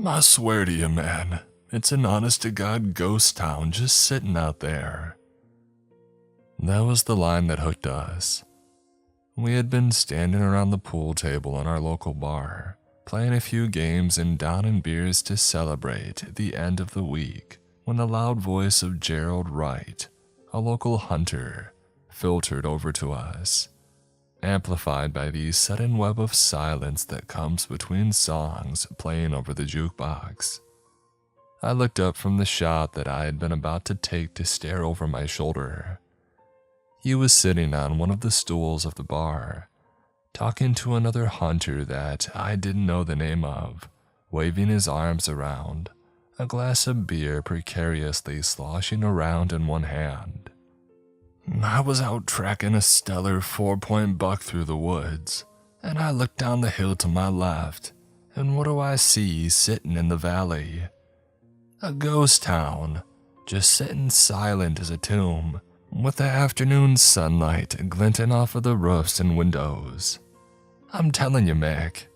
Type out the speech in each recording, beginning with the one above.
I swear to you, man, it's an honest-to-God ghost town just sitting out there. That was the line that hooked us. We had been standing around the pool table in our local bar, playing a few games and downing beers to celebrate the end of the week, when the loud voice of Gerald Wright, a local hunter, filtered over to us, amplified by the sudden web of silence that comes between songs playing over the jukebox. I looked up from the shot that I had been about to take to stare over my shoulder. He was sitting on one of the stools of the bar, talking to another hunter that I didn't know the name of, waving his arms around, a glass of beer precariously sloshing around in one hand. I was out tracking a stellar 4-point buck through the woods, and I looked down the hill to my left, and what do I see sitting in the valley? A ghost town, just sitting silent as a tomb, with the afternoon sunlight glinting off of the roofs and windows. I'm telling you, Mick.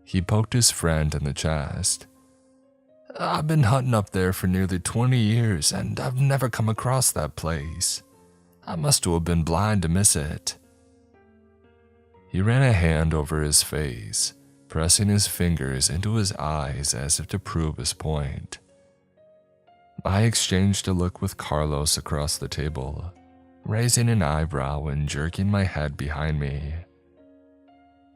He poked his friend in the chest. I've been hunting up there for nearly 20 years, and I've never come across that place. I must have been blind to miss it. He ran a hand over his face, pressing his fingers into his eyes as if to prove his point. I exchanged a look with Carlos across the table, raising an eyebrow and jerking my head behind me.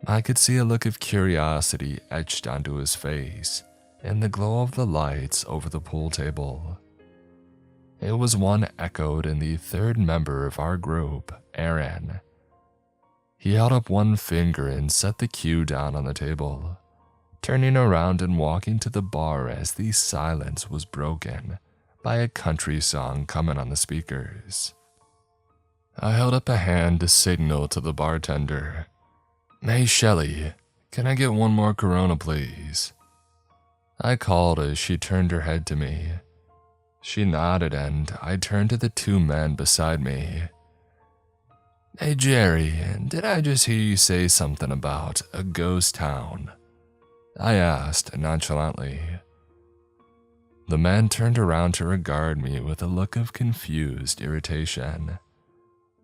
I could see a look of curiosity etched onto his face in the glow of the lights over the pool table. It was one echoed in the third member of our group, Aaron. He held up one finger and set the cue down on the table, turning around and walking to the bar as the silence was broken by a country song coming on the speakers. I held up a hand to signal to the bartender. Hey Shelley, can I get one more Corona please? I called as she turned her head to me. She nodded and I turned to the two men beside me. Hey Jerry, did I just hear you say something about a ghost town? I asked nonchalantly. The man turned around to regard me with a look of confused irritation,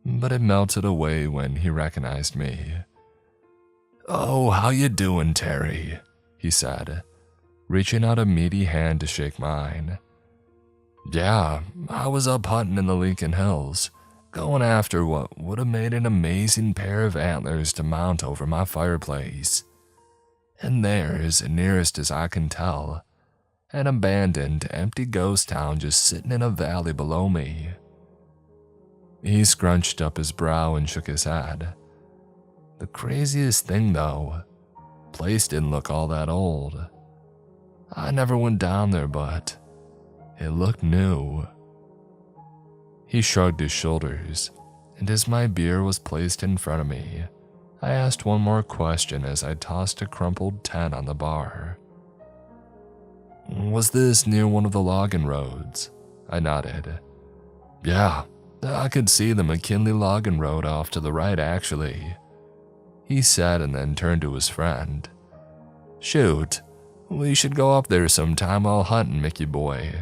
but it melted away when he recognized me. Oh, how you doing, Terry? He said, reaching out a meaty hand to shake mine. Yeah, I was up hunting in the Lincoln Hills, going after what would have made an amazing pair of antlers to mount over my fireplace. And there's, nearest as I can tell, an abandoned, empty ghost town just sitting in a valley below me. He scrunched up his brow and shook his head. The craziest thing, though, place didn't look all that old. I never went down there, but it looked new. He shrugged his shoulders, and as my beer was placed in front of me, I asked one more question as I tossed a crumpled 10 on the bar. Was this near one of the logging roads? I nodded. Yeah, I could see the McKinley logging road off to the right actually. He said and then turned to his friend. Shoot, we should go up there sometime while hunting, Mickey boy.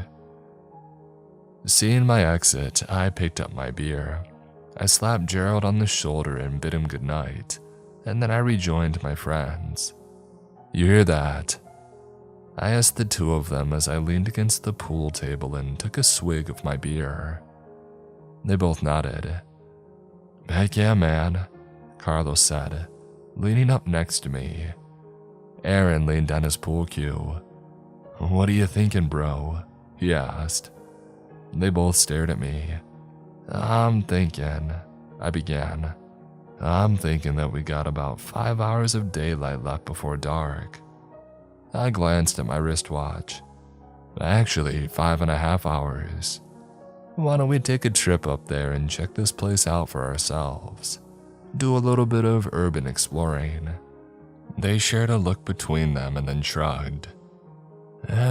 Seeing my exit, I picked up my beer. I slapped Gerald on the shoulder and bid him goodnight, and then I rejoined my friends. You hear that? I asked the two of them as I leaned against the pool table and took a swig of my beer. They both nodded. Heck yeah, man, Carlos said, leaning up next to me. Aaron leaned on his pool cue. What are you thinking, bro? He asked. They both stared at me. I'm thinking, I began. I'm thinking that we got about 5 hours of daylight left before dark. I glanced at my wristwatch. Actually, 5.5 hours. Why don't we take a trip up there and check this place out for ourselves? Do a little bit of urban exploring. They shared a look between them and then shrugged.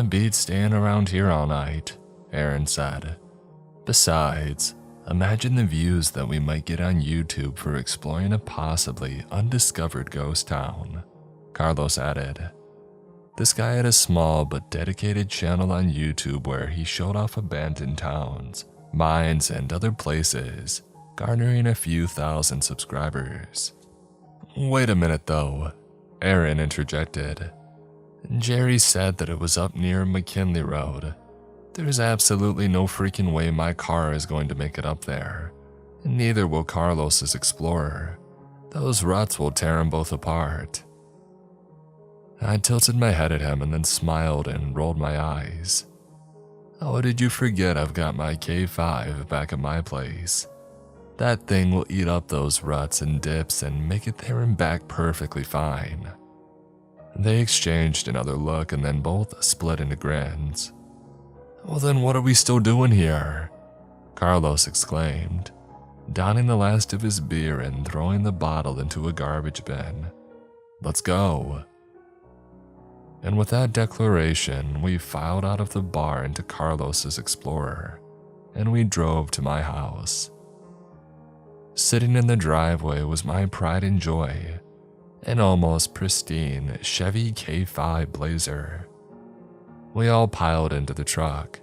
Beats staying around here all night, Aaron said. Besides, imagine the views that we might get on YouTube for exploring a possibly undiscovered ghost town, Carlos added. This guy had a small but dedicated channel on YouTube where he showed off abandoned towns, mines, and other places, garnering a few thousand subscribers. Wait a minute though, Aaron interjected. Jerry said that it was up near McKinley Road. There's absolutely no freaking way my car is going to make it up there. Neither will Carlos's Explorer. Those ruts will tear them both apart. I tilted my head at him and then smiled and rolled my eyes. Oh, did you forget I've got my K5 back at my place? That thing will eat up those ruts and dips and make it there and back perfectly fine. They exchanged another look and then both split into grins. Well then what are we still doing here? Carlos exclaimed, downing the last of his beer and throwing the bottle into a garbage bin. Let's go. And with that declaration, we filed out of the bar into Carlos's Explorer, and we drove to my house. Sitting in the driveway was my pride and joy, an almost pristine Chevy K5 Blazer. We all piled into the truck,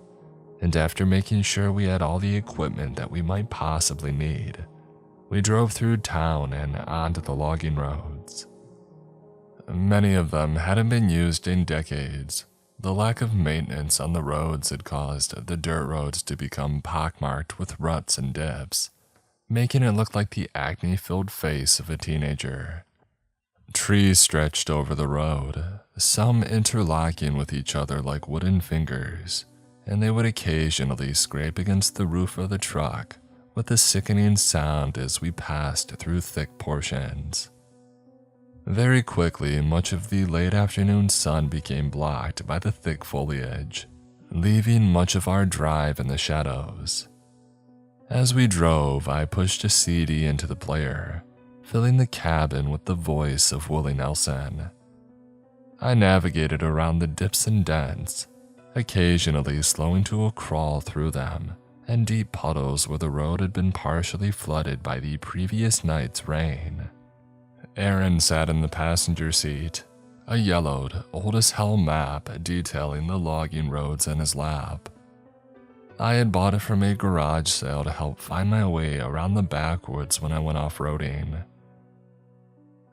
and after making sure we had all the equipment that we might possibly need, we drove through town and onto the logging roads. Many of them hadn't been used in decades. The lack of maintenance on the roads had caused the dirt roads to become pockmarked with ruts and dips, making it look like the acne-filled face of a teenager. Trees stretched over the road, some interlocking with each other like wooden fingers, and they would occasionally scrape against the roof of the truck with a sickening sound as we passed through thick portions. Very quickly, much of the late afternoon sun became blocked by the thick foliage, leaving much of our drive in the shadows. As we drove, I pushed a CD into the player, filling the cabin with the voice of Willie Nelson. I navigated around the dips and dents, occasionally slowing to a crawl through them, and deep puddles where the road had been partially flooded by the previous night's rain. Aaron sat in the passenger seat, a yellowed, old-as-hell map detailing the logging roads in his lap. I had bought it from a garage sale to help find my way around the backwoods when I went off-roading.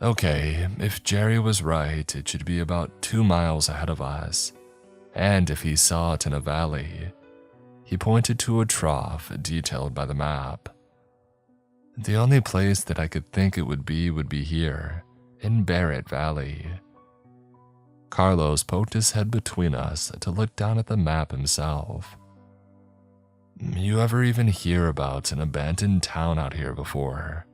Okay, if Jerry was right, it should be about 2 miles ahead of us, and if he saw it in a valley, he pointed to a trough detailed by the map. The only place that I could think it would be here, in Barrett Valley. Carlos poked his head between us to look down at the map himself. You ever even hear about an abandoned town out here before?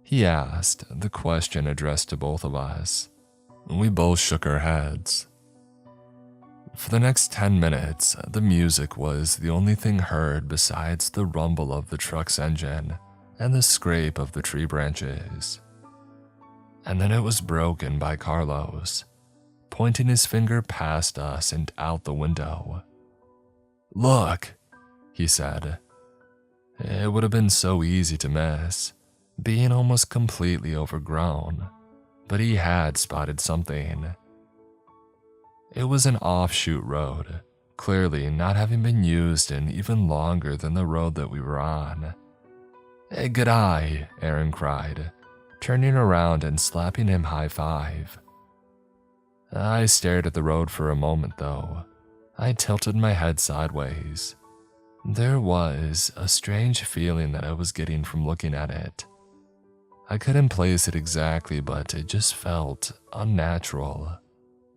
He asked, the question addressed to both of us. We both shook our heads. For the next 10 minutes, the music was the only thing heard besides the rumble of the truck's engine and the scrape of the tree branches. And then it was broken by Carlos, pointing his finger past us and out the window. Look, he said. It would have been so easy to miss, being almost completely overgrown, but he had spotted something. It was an offshoot road, clearly not having been used in even longer than the road that we were on. Hey, good eye, Aaron cried, turning around and slapping him high five. I stared at the road for a moment though. I tilted my head sideways. There was a strange feeling that I was getting from looking at it. I couldn't place it exactly, but it just felt unnatural.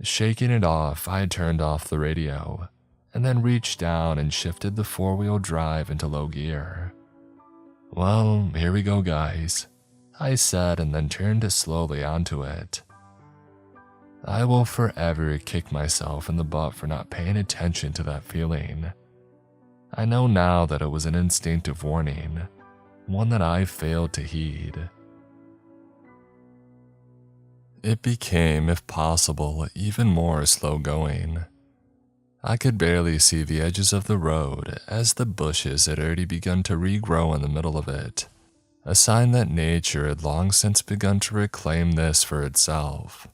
Shaking it off, I turned off the radio, and then reached down and shifted the four-wheel drive into low gear. Well, here we go, guys, I said, and then turned slowly onto it. I will forever kick myself in the butt for not paying attention to that feeling. I know now that it was an instinctive warning, one that I failed to heed. It became, if possible, even more slow-going. I could barely see the edges of the road as the bushes had already begun to regrow in the middle of it, a sign that nature had long since begun to reclaim this for itself.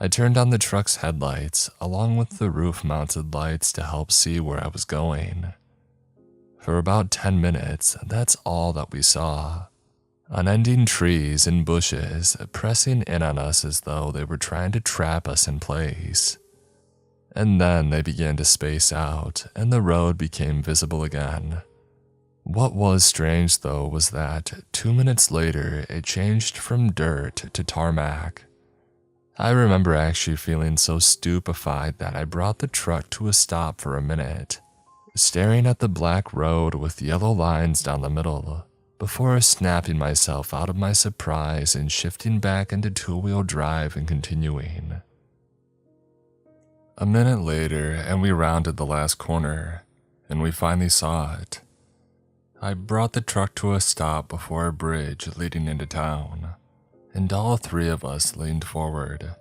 I turned on the truck's headlights along with the roof-mounted lights to help see where I was going. For about 10 minutes, that's all that we saw. Unending trees and bushes pressing in on us as though they were trying to trap us in place. And then they began to space out and the road became visible again. What was strange though was that 2 minutes later it changed from dirt to tarmac. I remember actually feeling so stupefied that I brought the truck to a stop for a minute, staring at the black road with yellow lines down the middle, before snapping myself out of my surprise and shifting back into two-wheel drive and continuing. A minute later, and we rounded the last corner, and we finally saw it. I brought the truck to a stop before a bridge leading into town, and all three of us leaned forward.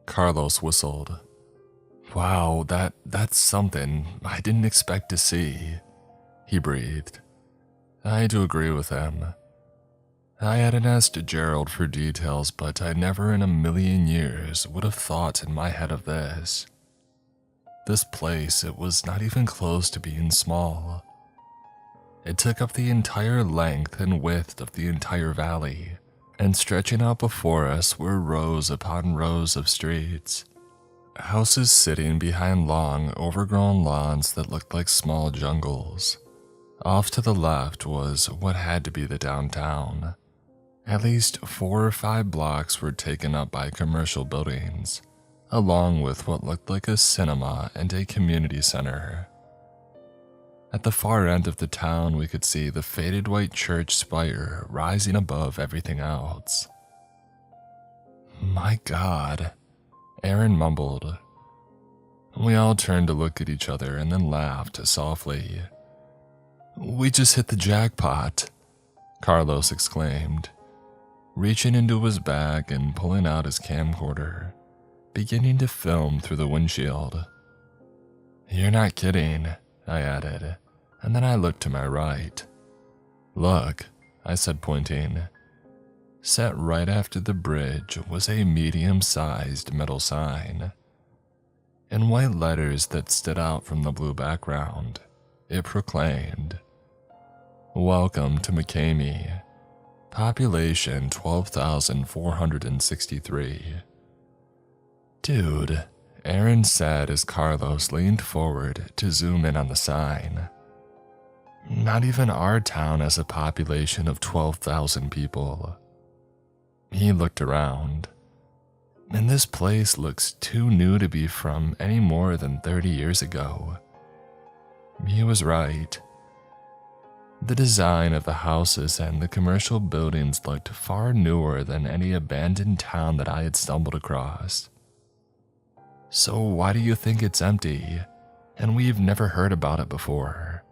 Carlos whistled. "Wow, that's something I didn't expect to see," he breathed. I had to agree with him. I hadn't asked Gerald for details, but I never in a million years would have thought in my head of this. This place, it was not even close to being small. It took up the entire length and width of the entire valley, and stretching out before us were rows upon rows of streets. Houses sitting behind long, overgrown lawns that looked like small jungles. Off to the left was what had to be the downtown. At least 4 or 5 blocks were taken up by commercial buildings, along with what looked like a cinema and a community center. At the far end of the town, we could see the faded white church spire rising above everything else. "My God," Aaron mumbled. We all turned to look at each other and then laughed softly. "We just hit the jackpot," Carlos exclaimed, reaching into his bag and pulling out his camcorder, beginning to film through the windshield. "You're not kidding," I added, and then I looked to my right. "Look," I said, pointing. Set right after the bridge was a medium-sized metal sign. In white letters that stood out from the blue background, it proclaimed, "Welcome to McCamey. Population 12,463. "Dude," Aaron said as Carlos leaned forward to zoom in on the sign. "Not even our town has a population of 12,000 people." He looked around. "And this place looks too new to be from any more than 30 years ago." He was right. The design of the houses and the commercial buildings looked far newer than any abandoned town that I had stumbled across. "So why do you think it's empty, and we've never heard about it before?"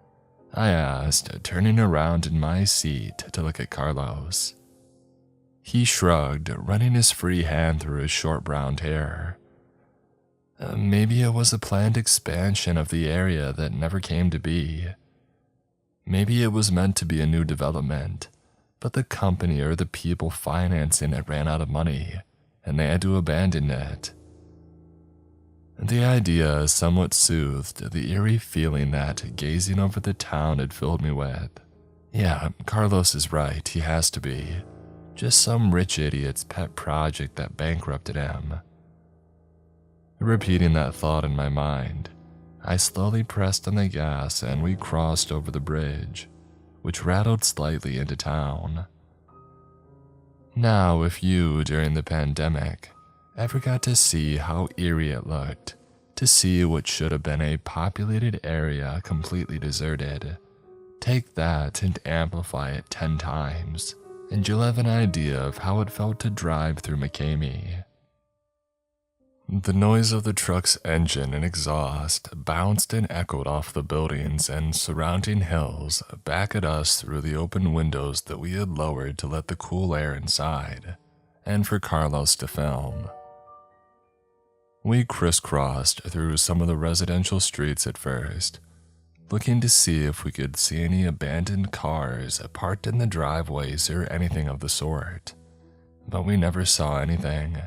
I asked, turning around in my seat to look at Carlos. He shrugged, running his free hand through his short brown hair. Maybe it was a planned expansion of the area that never came to be. Maybe it was meant to be a new development, but the company or the people financing it ran out of money, and they had to abandon it. The idea somewhat soothed the eerie feeling that gazing over the town had filled me with. Yeah, Carlos is right, he has to be. Just some rich idiot's pet project that bankrupted him. Repeating that thought in my mind, I slowly pressed on the gas and we crossed over the bridge, which rattled slightly into town. Now, if you, during the pandemic, ever got to see how eerie it looked, to see what should have been a populated area completely deserted, take that and amplify it 10 times, and you'll have an idea of how it felt to drive through McCamey. The noise of the truck's engine and exhaust bounced and echoed off the buildings and surrounding hills back at us through the open windows that we had lowered to let the cool air inside, and for Carlos to film. We crisscrossed through some of the residential streets at first, looking to see if we could see any abandoned cars parked in the driveways or anything of the sort, but we never saw anything.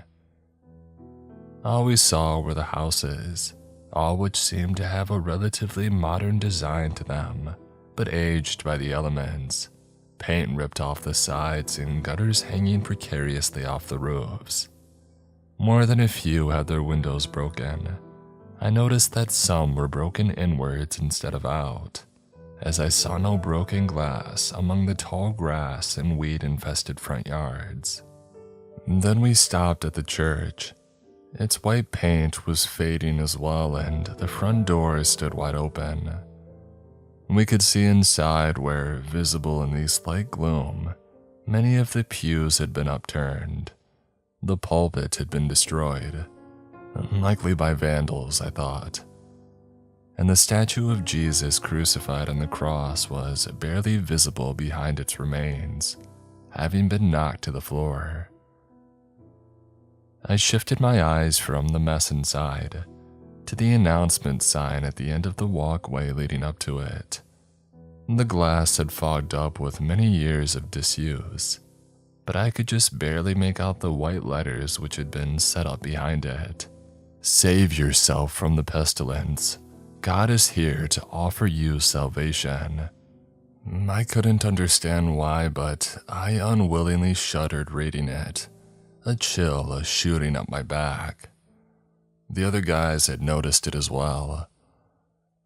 All we saw were the houses, all which seemed to have a relatively modern design to them, but aged by the elements, paint ripped off the sides and gutters hanging precariously off the roofs. More than a few had their windows broken. I noticed that some were broken inwards instead of out, as I saw no broken glass among the tall grass and weed-infested front yards. Then we stopped at the church. Its white paint was fading as well, and the front door stood wide open. We could see inside where, visible in the slight gloom, many of the pews had been upturned. The pulpit had been destroyed, likely by vandals, I thought. And the statue of Jesus crucified on the cross was barely visible behind its remains, having been knocked to the floor. I shifted my eyes from the mess inside to the announcement sign at the end of the walkway leading up to it. The glass had fogged up with many years of disuse, but I could just barely make out the white letters which had been set up behind it. Save yourself from the pestilence. God is here to offer you salvation. I couldn't understand why, but I unwillingly shuddered reading it, a chill shooting up my back. The other guys had noticed it as well.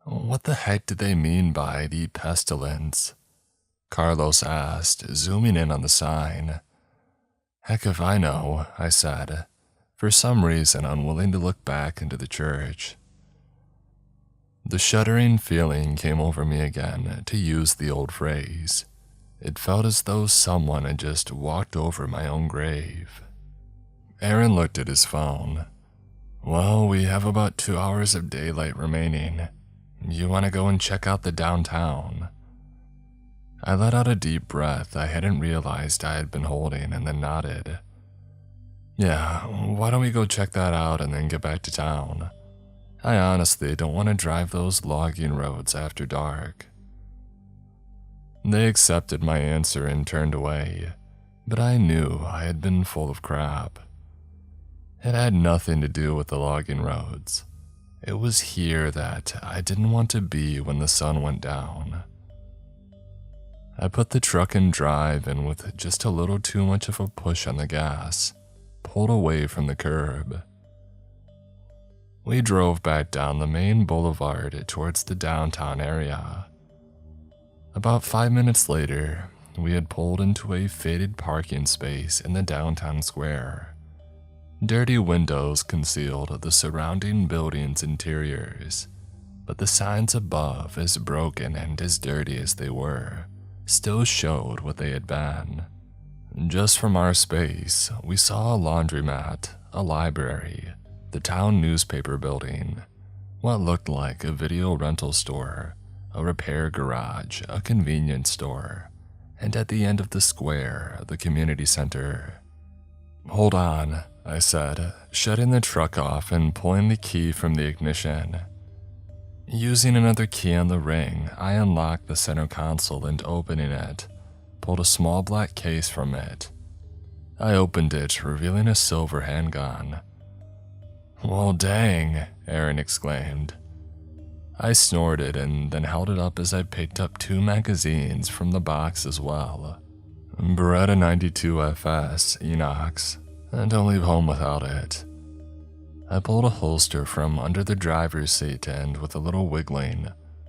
What the heck did they mean by the pestilence? Carlos asked, zooming in on the sign. Heck if I know, I said, for some reason unwilling to look back into the church. The shuddering feeling came over me again, to use the old phrase. It felt as though someone had just walked over my own grave. Aaron looked at his phone. Well, we have about 2 hours of daylight remaining. You want to go and check out the downtown? I let out a deep breath I hadn't realized I had been holding and then nodded. Yeah, why don't we go check that out and then get back to town? I honestly don't want to drive those logging roads after dark. They accepted my answer and turned away, but I knew I had been full of crap. It had nothing to do with the logging roads. It was here that I didn't want to be when the sun went down. I put the truck in drive and with just a little too much of a push on the gas, pulled away from the curb. We drove back down the main boulevard towards the downtown area. About 5 minutes later, we had pulled into a faded parking space in the downtown square. Dirty windows concealed the surrounding buildings' interiors, but the signs above, as broken and as dirty as they were, still showed what they had been. Just from our space, we saw a laundromat, a library, the town newspaper building, what looked like a video rental store, a repair garage, a convenience store, and at the end of the square, the community center. Hold on, I said, shutting the truck off and pulling the key from the ignition. Using another key on the ring, I unlocked the center console and opening it, pulled a small black case from it. I opened it, revealing a silver handgun. Well, dang, Aaron exclaimed. I snorted and then held it up as I picked up 2 magazines from the box as well. Beretta 92 FS, Enox, and don't leave home without it. I pulled a holster from under the driver's seat and, with a little wiggling,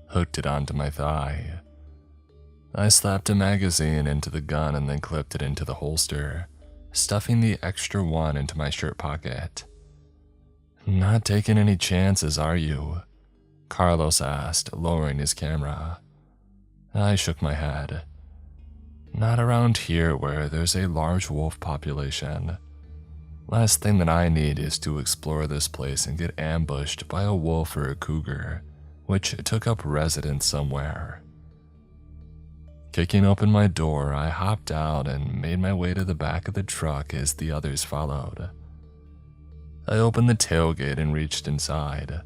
hooked it onto my thigh. I slapped a magazine into the gun and then clipped it into the holster, stuffing the extra one into my shirt pocket. Not taking any chances, are you? Carlos asked, lowering his camera. I shook my head. Not around here where there's a large wolf population. Last thing that I need is to explore this place and get ambushed by a wolf or a cougar, which took up residence somewhere. Kicking open my door, I hopped out and made my way to the back of the truck as the others followed. I opened the tailgate and reached inside,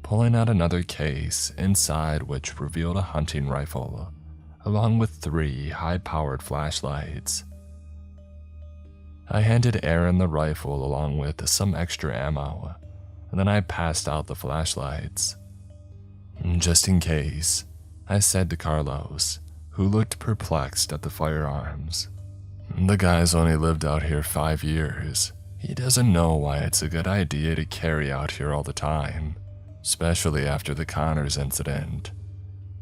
pulling out another case, inside which revealed a hunting rifle, along with 3 high-powered flashlights. I handed Aaron the rifle along with some extra ammo, and then I passed out the flashlights. Just in case, I said to Carlos, who looked perplexed at the firearms. The guy's only lived out here 5 years. He doesn't know why it's a good idea to carry out here all the time, especially after the Connors incident.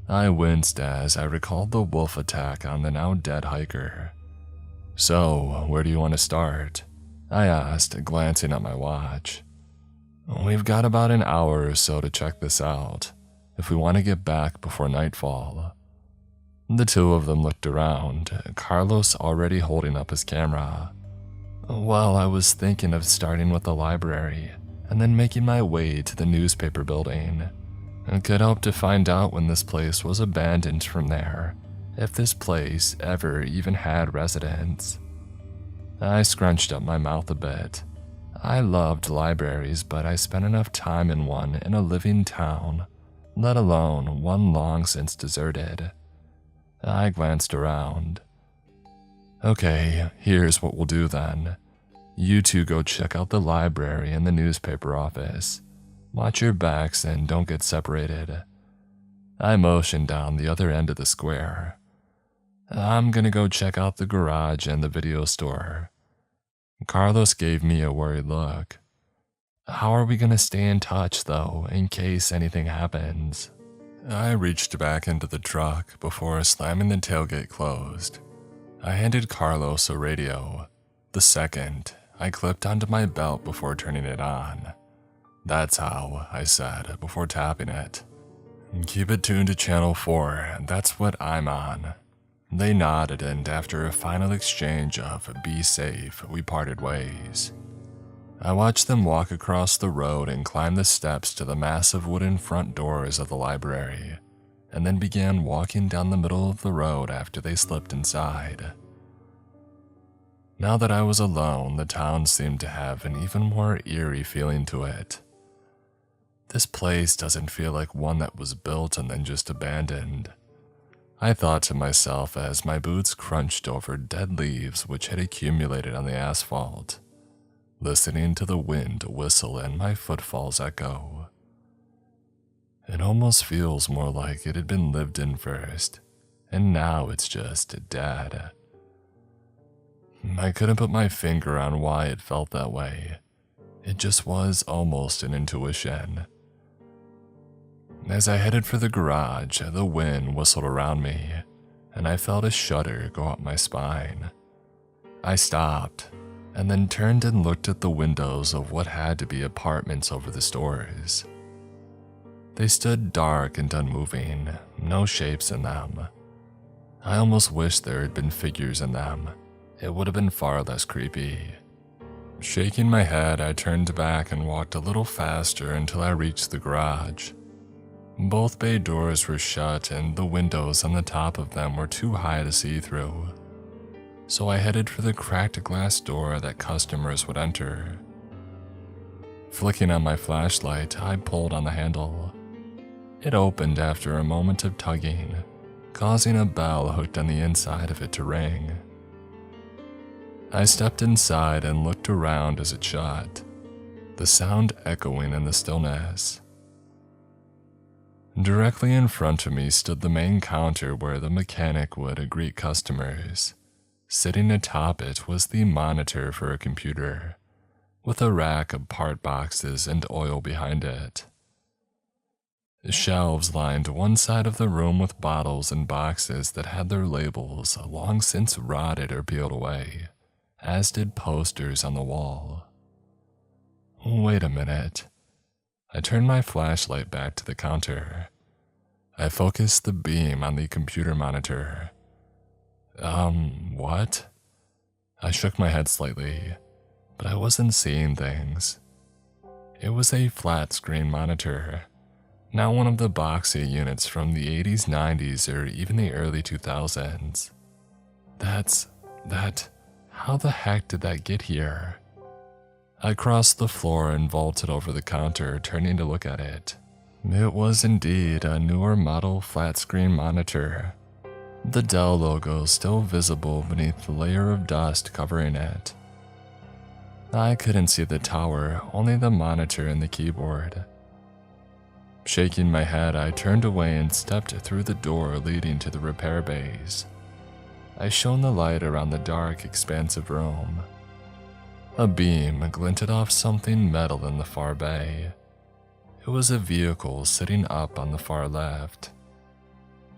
I winced as I recalled the wolf attack on the now dead hiker. So, where do you want to start? I asked, glancing at my watch. We've got about an hour or so to check this out, if we want to get back before nightfall. The two of them looked around, Carlos already holding up his camera. Well, I was thinking of starting with the library, and then making my way to the newspaper building. I could hope to find out when this place was abandoned from there, if this place ever even had residents. I scrunched up my mouth a bit. I loved libraries, but I spent enough time in one in a living town, let alone one long since deserted. I glanced around. Okay, here's what we'll do then. You two go check out the library and the newspaper office. Watch your backs and don't get separated. I motioned down the other end of the square. I'm gonna go check out the garage and the video store. Carlos gave me a worried look. How are we gonna stay in touch, though, in case anything happens? I reached back into the truck before slamming the tailgate closed. I handed Carlos a radio. The second, I clipped onto my belt before turning it on. That's how, I said before tapping it. Keep it tuned to channel 4, that's what I'm on. They nodded, and after a final exchange of "be safe," we parted ways. I watched them walk across the road and climb the steps to the massive wooden front doors of the library, and then began walking down the middle of the road after they slipped inside. Now that I was alone, the town seemed to have an even more eerie feeling to it. This place doesn't feel like one that was built and then just abandoned. I thought to myself as my boots crunched over dead leaves which had accumulated on the asphalt, listening to the wind whistle and my footfalls echo. It almost feels more like it had been lived in first, and now it's just dead. I couldn't put my finger on why it felt that way. It just was almost an intuition. As I headed for the garage, the wind whistled around me, and I felt a shudder go up my spine. I stopped, and then turned and looked at the windows of what had to be apartments over the stores. They stood dark and unmoving, no shapes in them. I almost wished there had been figures in them. It would have been far less creepy. Shaking my head, I turned back and walked a little faster until I reached the garage. Both bay doors were shut and the windows on the top of them were too high to see through. So I headed for the cracked glass door that customers would enter. Flicking on my flashlight, I pulled on the handle. It opened after a moment of tugging, causing a bell hooked on the inside of it to ring. I stepped inside and looked around as it shut, the sound echoing in the stillness. Directly in front of me stood the main counter where the mechanic would greet customers. Sitting atop it was the monitor for a computer, with a rack of part boxes and oil behind it. Shelves lined one side of the room with bottles and boxes that had their labels long since rotted or peeled away, as did posters on the wall. Wait a minute. I turned my flashlight back to the counter. I focused the beam on the computer monitor. What? I shook my head slightly, but I wasn't seeing things. It was a flat screen monitor, not one of the boxy units from the 80s, 90s, or even the early 2000s. How the heck did that get here? I crossed the floor and vaulted over the counter, turning to look at it. It was indeed a newer model flat-screen monitor, the Dell logo still visible beneath the layer of dust covering it. I couldn't see the tower, only the monitor and the keyboard. Shaking my head, I turned away and stepped through the door leading to the repair bays. I shone the light around the dark, expansive room. A beam glinted off something metal in the far bay. It was a vehicle sitting up on the far left.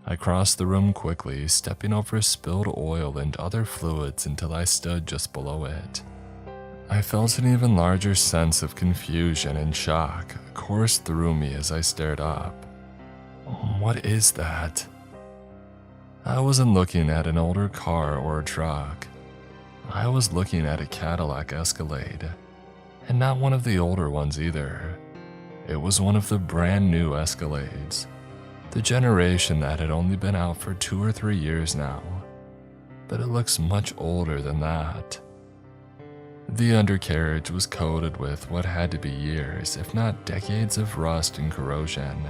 I crossed the room quickly, stepping over spilled oil and other fluids until I stood just below it. I felt an even larger sense of confusion and shock course through me as I stared up. What is that? I wasn't looking at an older car or a truck. I was looking at a Cadillac Escalade, and not one of the older ones either. It was one of the brand new Escalades, the generation that had only been out for 2 or 3 years now, but it looks much older than that. The undercarriage was coated with what had to be years, if not decades of rust and corrosion,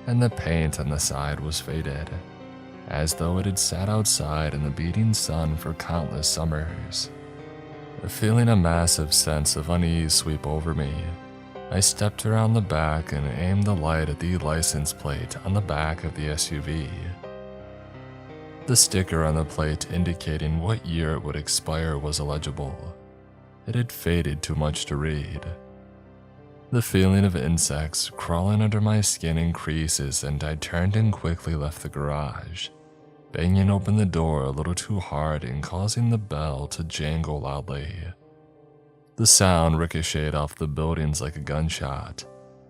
and the paint on the side was faded, as though it had sat outside in the beating sun for countless summers. Feeling a massive sense of unease sweep over me, I stepped around the back and aimed the light at the license plate on the back of the SUV. The sticker on the plate indicating what year it would expire was illegible. It had faded too much to read. The feeling of insects crawling under my skin increases, and I turned and quickly left the garage, banging open the door a little too hard and causing the bell to jangle loudly. The sound ricocheted off the buildings like a gunshot,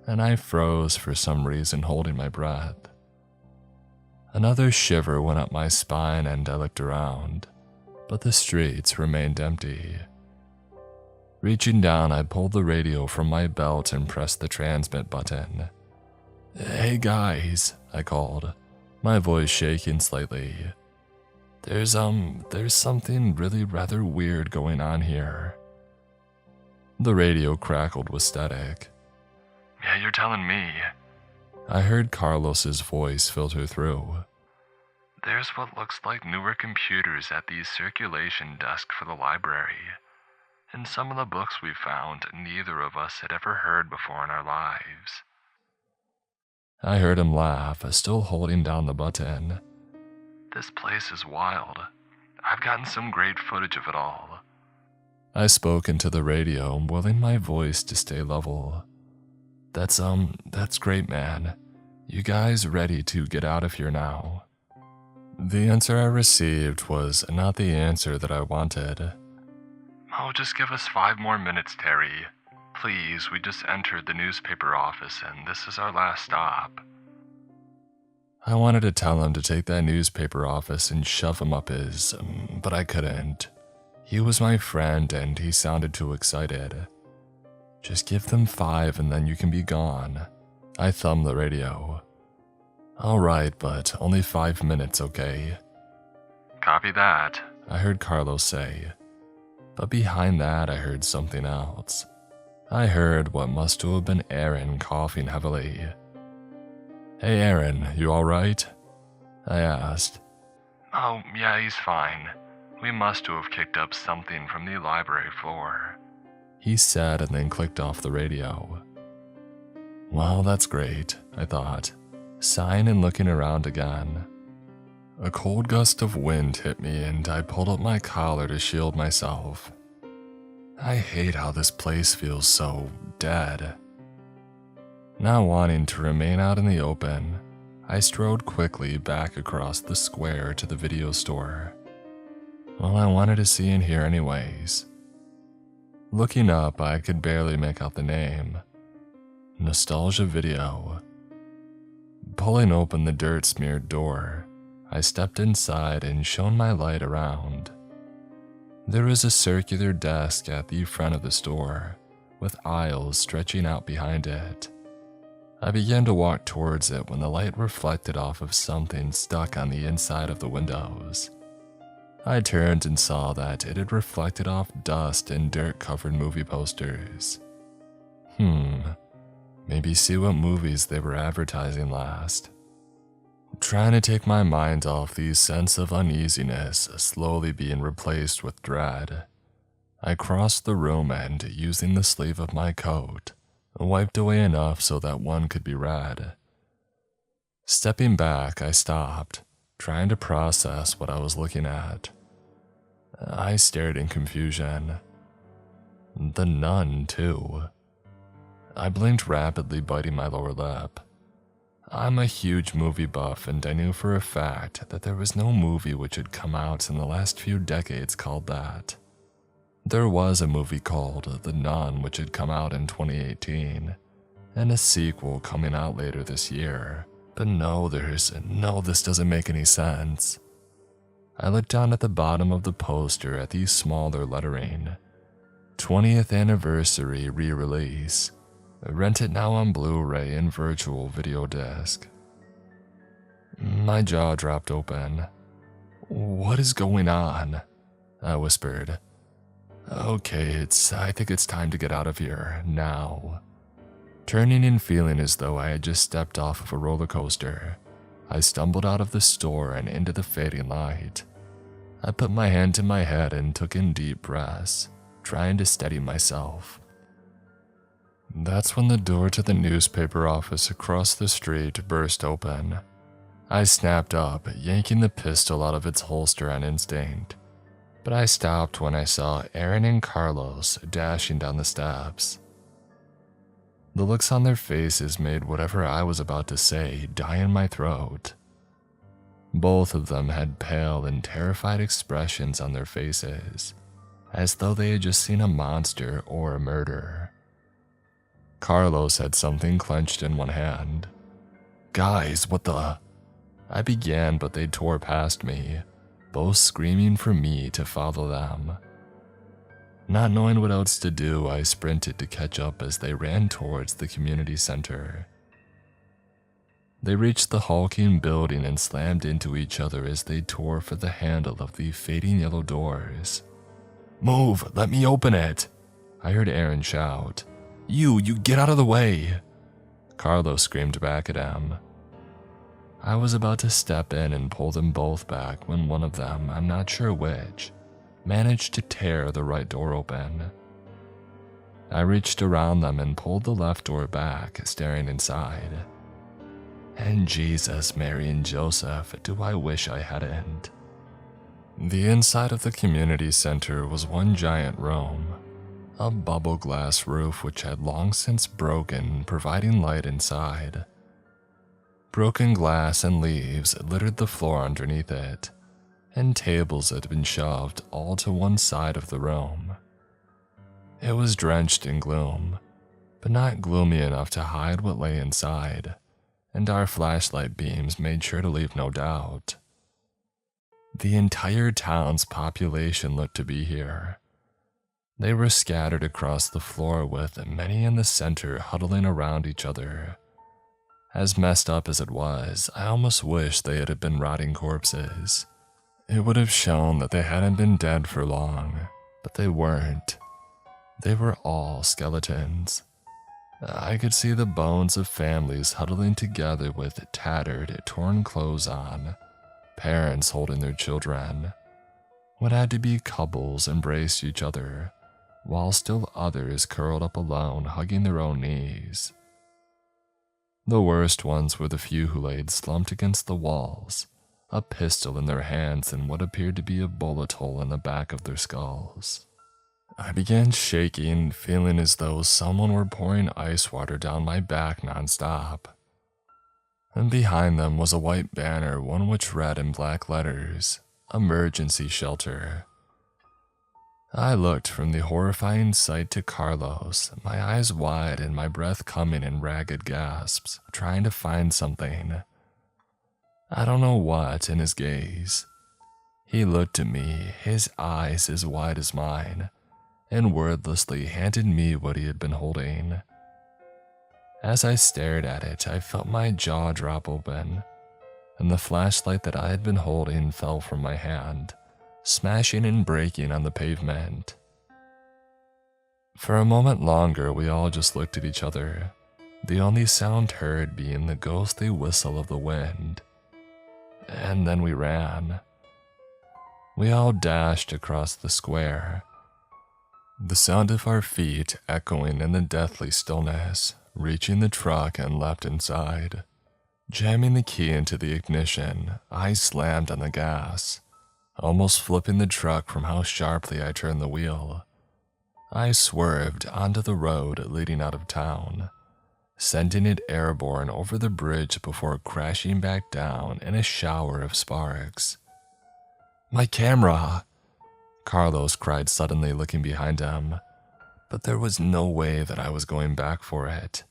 and I froze for some reason, holding my breath. Another shiver went up my spine and I looked around, but the streets remained empty. Reaching down, I pulled the radio from my belt and pressed the transmit button. "Hey guys," I called, my voice shaking slightly. There's something really rather weird going on here." The radio crackled with static. "Yeah, you're telling me." I heard Carlos's voice filter through. "There's what looks like newer computers at the circulation desk for the library. And some of the books we found, neither of us had ever heard before in our lives." I heard him laugh, still holding down the button. "This place is wild. I've gotten some great footage of it all." I spoke into the radio, willing my voice to stay level. That's great, man. You guys ready to get out of here now?" The answer I received was not the answer that I wanted. "Oh, just give us 5 more minutes, Terry. Please, we just entered the newspaper office and this is our last stop." I wanted to tell him to take that newspaper office and shove him up his, but I couldn't. He was my friend and he sounded too excited. "Just give them 5 and then you can be gone." I thumbed the radio. "All right, but only 5 minutes, okay?" "Copy that," I heard Carlos say. But behind that, I heard something else. I heard what must have been Aaron coughing heavily. "Hey Aaron, you alright?" I asked. "Oh, yeah, he's fine. We must have kicked up something from the library floor," he said, and then clicked off the radio. Well, that's great, I thought, sighing and looking around again. A cold gust of wind hit me and I pulled up my collar to shield myself. I hate how this place feels so dead. Not wanting to remain out in the open, I strode quickly back across the square to the video store. Well, I wanted to see in here anyways. Looking up, I could barely make out the name. Nostalgia Video. Pulling open the dirt-smeared door, I stepped inside and shone my light around. There was a circular desk at the front of the store, with aisles stretching out behind it. I began to walk towards it when the light reflected off of something stuck on the inside of the windows. I turned and saw that it had reflected off dust and dirt-covered movie posters. Maybe see what movies they were advertising last. Trying to take my mind off the sense of uneasiness slowly being replaced with dread. I crossed the room and, using the sleeve of my coat, wiped away enough so that one could be read. Stepping back, I stopped, trying to process what I was looking at. I stared in confusion. The nun, too. I blinked rapidly, biting my lower lip. I'm a huge movie buff, and I knew for a fact that there was no movie which had come out in the last few decades called that. There was a movie called The Nun which had come out in 2018, and a sequel coming out later this year. But no, this doesn't make any sense. I looked down at the bottom of the poster at the smaller lettering. 20th Anniversary Re-Release. Rent it now on Blu-ray and virtual video disc. My jaw dropped open. What is going on? I whispered. Okay, I think it's time to get out of here, now. Turning and feeling as though I had just stepped off of a roller coaster, I stumbled out of the store and into the fading light. I put my hand to my head and took in deep breaths, trying to steady myself. That's when the door to the newspaper office across the street burst open. I snapped up, yanking the pistol out of its holster on instinct. But I stopped when I saw Aaron and Carlos dashing down the steps. The looks on their faces made whatever I was about to say die in my throat. Both of them had pale and terrified expressions on their faces, as though they had just seen a monster or a murder. Carlos had something clenched in one hand. Guys, what the? I began, but they tore past me, both screaming for me to follow them. Not knowing what else to do, I sprinted to catch up as they ran towards the community center. They reached the hulking building and slammed into each other as they tore for the handle of the fading yellow doors. Move, let me open it, I heard Aaron shout. You get out of the way, Carlos screamed back at him. I was about to step in and pull them both back when one of them, I'm not sure which, managed to tear the right door open. I reached around them and pulled the left door back, staring inside. And Jesus, Mary, and Joseph, do I wish I hadn't. The inside of the community center was one giant room, a bubble glass roof which had long since broken, providing light inside. Broken glass and leaves littered the floor underneath it, and tables had been shoved all to one side of the room. It was drenched in gloom, but not gloomy enough to hide what lay inside, and our flashlight beams made sure to leave no doubt. The entire town's population looked to be here. They were scattered across the floor, with many in the center huddling around each other. As messed up as it was, I almost wished they had been rotting corpses. It would have shown that they hadn't been dead for long, but they weren't. They were all skeletons. I could see the bones of families huddling together with tattered, torn clothes on, parents holding their children. What had to be couples embraced each other, while still others curled up alone, hugging their own knees. The worst ones were the few who laid slumped against the walls, a pistol in their hands and what appeared to be a bullet hole in the back of their skulls. I began shaking, feeling as though someone were pouring ice water down my back nonstop. And behind them was a white banner, one which read in black letters, "Emergency Shelter." I looked from the horrifying sight to Carlos, my eyes wide and my breath coming in ragged gasps, trying to find something. I don't know what in his gaze. He looked at me, his eyes as wide as mine, and wordlessly handed me what he had been holding. As I stared at it, I felt my jaw drop open, and the flashlight that I had been holding fell from my hand, smashing and breaking on the pavement. For a moment longer, we all just looked at each other, the only sound heard being the ghostly whistle of the wind. And then we ran. We all dashed across the square. The sound of our feet echoing in the deathly stillness, reaching the truck and leapt inside. Jamming the key into the ignition, I slammed on the gas, almost flipping the truck from how sharply I turned the wheel. I swerved onto the road leading out of town, sending it airborne over the bridge before crashing back down in a shower of sparks. "My camera!" Carlos cried suddenly, looking behind him, but there was no way that I was going back for it.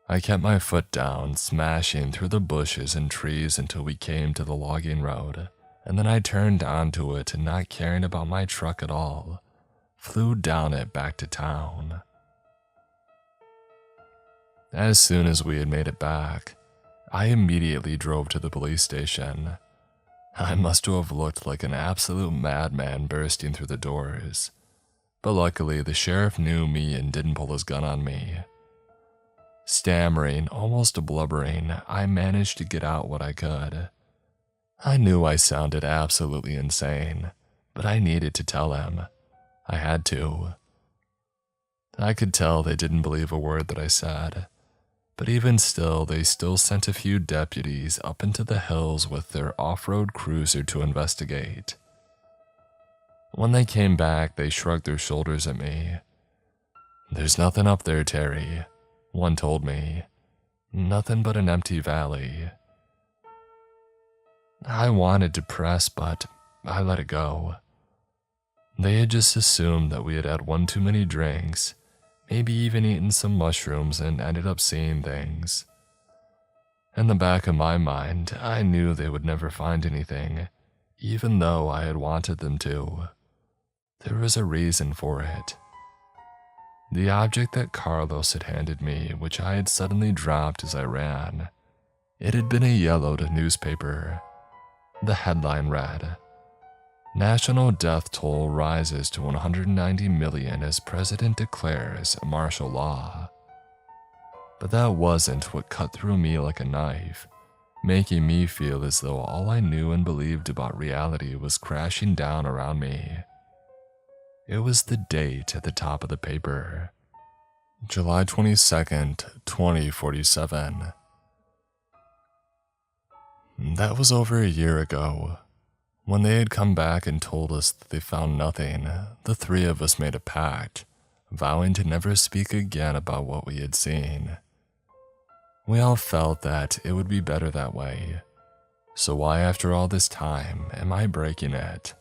I kept my foot down, smashing through the bushes and trees until we came to the logging road, and then I turned onto it and, not caring about my truck at all, flew down it back to town. As soon as we had made it back, I immediately drove to the police station. I must have looked like an absolute madman bursting through the doors, but luckily the sheriff knew me and didn't pull his gun on me. Stammering, almost blubbering, I managed to get out what I could. I knew I sounded absolutely insane, but I needed to tell him. I had to. I could tell they didn't believe a word that I said, but even still, they still sent a few deputies up into the hills with their off-road cruiser to investigate. When they came back, they shrugged their shoulders at me. "There's nothing up there, Terry," one told me. "Nothing but an empty valley." I wanted to press, but I let it go. They had just assumed that we had had one too many drinks, maybe even eaten some mushrooms, and ended up seeing things. In the back of my mind, I knew they would never find anything, even though I had wanted them to. There was a reason for it. The object that Carlos had handed me, which I had suddenly dropped as I ran, it had been a yellowed newspaper. The headline read, "National death toll rises to 190 million as president declares martial law." But that wasn't what cut through me like a knife, making me feel as though all I knew and believed about reality was crashing down around me. It was the date at the top of the paper. July 22nd, 2047. That was over a year ago. When they had come back and told us that they found nothing, the three of us made a pact, vowing to never speak again about what we had seen. We all felt that it would be better that way. So why, after all this time, am I breaking it?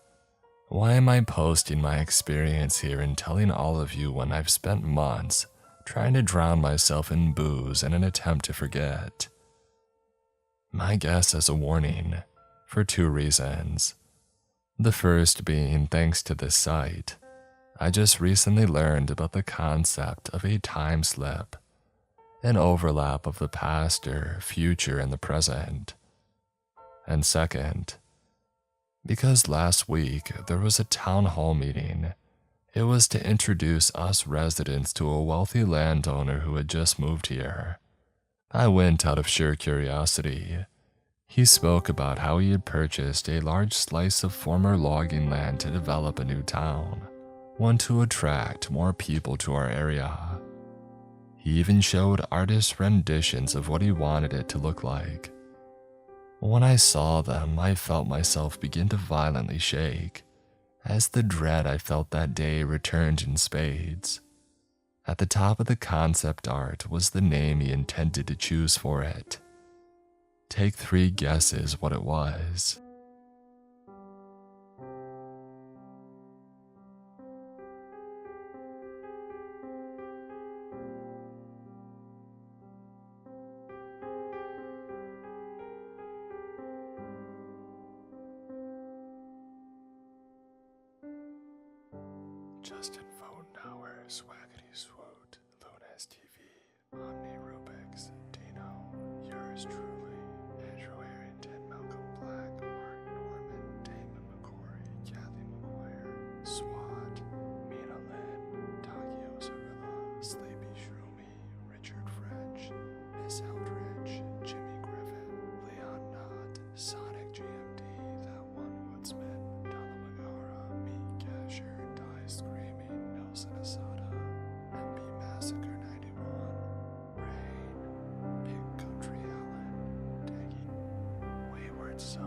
Why am I posting my experience here and telling all of you when I've spent months trying to drown myself in booze in an attempt to forget? My guess as a warning, for two reasons. The first being, thanks to this site, I just recently learned about the concept of a time slip, an overlap of the past or future and the present. And second, because last week there was a town hall meeting. It was to introduce us residents to a wealthy landowner who had just moved here. I went out of sheer curiosity. He spoke about how he had purchased a large slice of former logging land to develop a new town, one to attract more people to our area. He even showed artist renditions of what he wanted it to look like. When I saw them, I felt myself begin to violently shake, as the dread I felt that day returned in spades. At the top of the concept art was the name he intended to choose for it. Take 3 guesses what it was. Justin Phonenauer, Swaggity Swoot, Lunas TV, Omni Rubix, Dino, yours truly, Andrew Harrington, Malcolm Black, Mark Norman, Damon McCory, Kathy McGuire, SWAT, Mina Lynn, Takio Zarilla, Sleepy Shroomy, Richard French, Miss Eldridge, Jimmy Griffin, Leon Knott, Sonic GMD, That One Woodsman, Talamagara, Meat Casher, Die Screaming, So